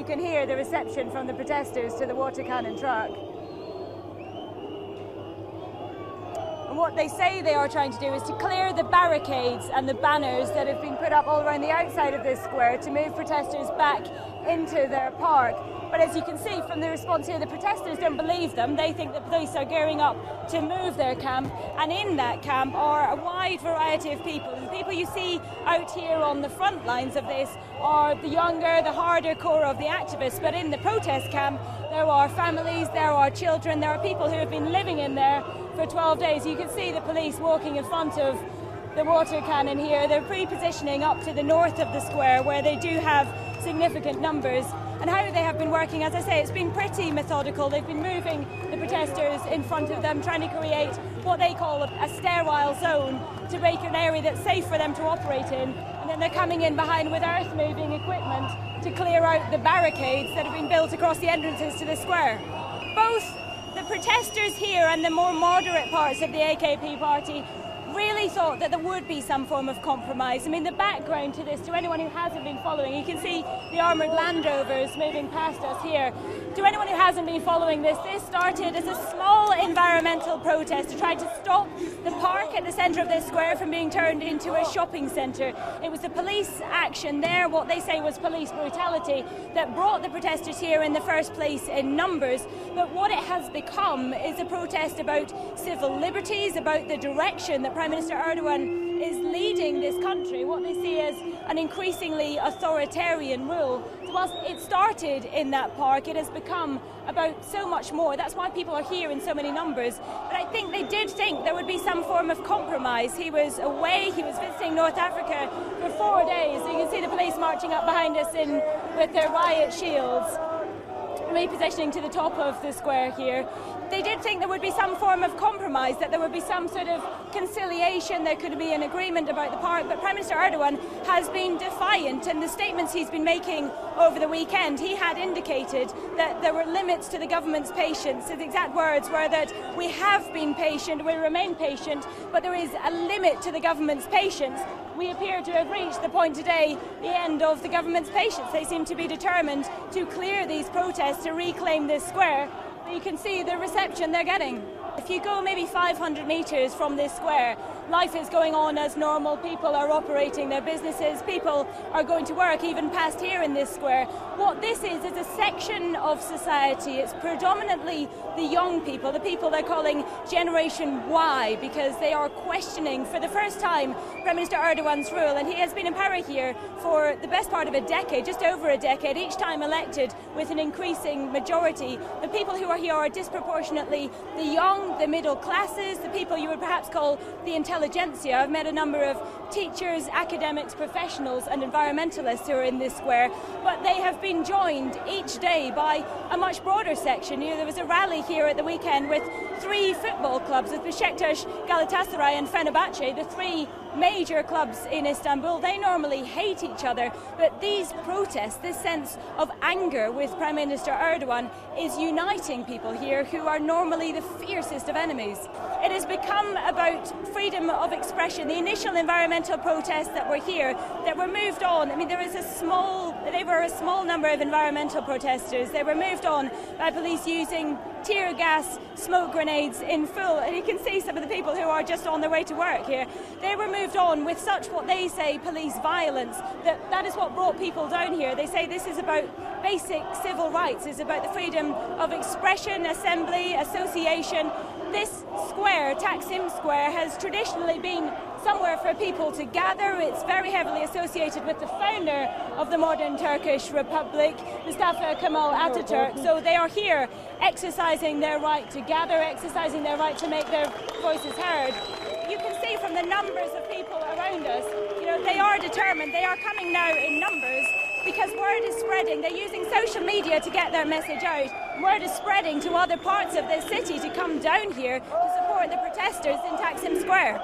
can hear the reception from the protesters to the water cannon truck. And what they say they are trying to do is to clear the barricades and the banners that have been put up all around the outside of this square to move protesters back into their park. But as you can see from the response here, the protesters don't believe them. They think the police are gearing up to move their camp, and in that camp are a wide variety of people. The people you see out here on the front lines of this are the younger, the harder core of the activists, but in the protest camp there are families, there are children, there are people who have been living in there for 12 days. You can see the police walking in front of the water cannon here. They're pre-positioning up to the north of the square where they do have significant numbers. And how they have been working, as I say, it's been pretty methodical. They've been moving the protesters in front of them, trying to create what they call a sterile zone to make an area that's safe for them to operate in. And then they're coming in behind with earth-moving equipment to clear out the barricades that have been built across the entrances to the square. Both the protesters here and the more moderate parts of the AKP party really thought that there would be some form of compromise. I mean, the background to this, to anyone who hasn't been following, you can see the armoured Land Rovers moving past us here. To anyone who hasn't been following this started as a small environmental protest to try to stop the park at the centre of this square from being turned into a shopping centre. It was the police action there, what they say was police brutality, that brought the protesters here in the first place in numbers. But what it has become is a protest about civil liberties, about the direction that Prime Minister Erdogan is leading this country, what they see as an increasingly authoritarian rule. So whilst it started in that park, it has become about so much more. That's why people are here in so many numbers. But I think they did think there would be some form of compromise. He was away, he was visiting North Africa for 4 days. So you can see the police marching up behind us with their riot shields, repositioning to the top of the square here. They did think there would be some form of compromise, that there would be some sort of conciliation, there could be an agreement about the park, but Prime Minister Erdogan has been defiant, and the statements he's been making over the weekend, he had indicated that there were limits to the government's patience. His exact words were that we have been patient, we remain patient, but there is a limit to the government's patience. We appear to have reached the point today, the end of the government's patience. They seem to be determined to clear these protests, to reclaim this square. You can see the reception they're getting. If you go maybe 500 metres from this square, life is going on as normal. People are operating their businesses. People are going to work, even past here in this square. What this is a section of society. It's predominantly the young people, the people they're calling Generation Y, because they are questioning for the first time Prime Minister Erdogan's rule. And he has been in power here for the best part of a decade, just over a decade, each time elected with an increasing majority. The people who are here are disproportionately the young, the middle classes, the people you would perhaps call the intelligentsia. I've met a number of teachers, academics, professionals and environmentalists who are in this square, but they have been joined each day by a much broader section. You know, there was a rally here at the weekend with 3 football clubs, with Besiktas, Galatasaray and Fenerbahce, the 3 major clubs in Istanbul. They normally hate each other, but these protests, this sense of anger with Prime Minister Erdogan is uniting people here who are normally the fiercest of enemies. It has become about freedom of expression. The initial environmental protests that were here, that were moved on, I mean, they were a small number of environmental protesters. They were moved on by police using tear gas, smoke grenades in full, and you can see some of the people who are just on their way to work here. They were moved on with such, what they say, police violence, that is what brought people down here. They say this is about basic civil rights, it's about the freedom of expression, assembly, association. This square, Taksim Square, has traditionally been somewhere for people to gather. It's very heavily associated with the founder of the modern Turkish Republic, Mustafa Kemal Atatürk. So they are here exercising their right to gather, exercising their right to make their voices heard. You can see from the numbers of people around us, you know, they are determined. They are coming now in numbers because word is spreading. They're using social media to get their message out. Word is spreading to other parts of this city to come down here to support the protesters in Taksim Square.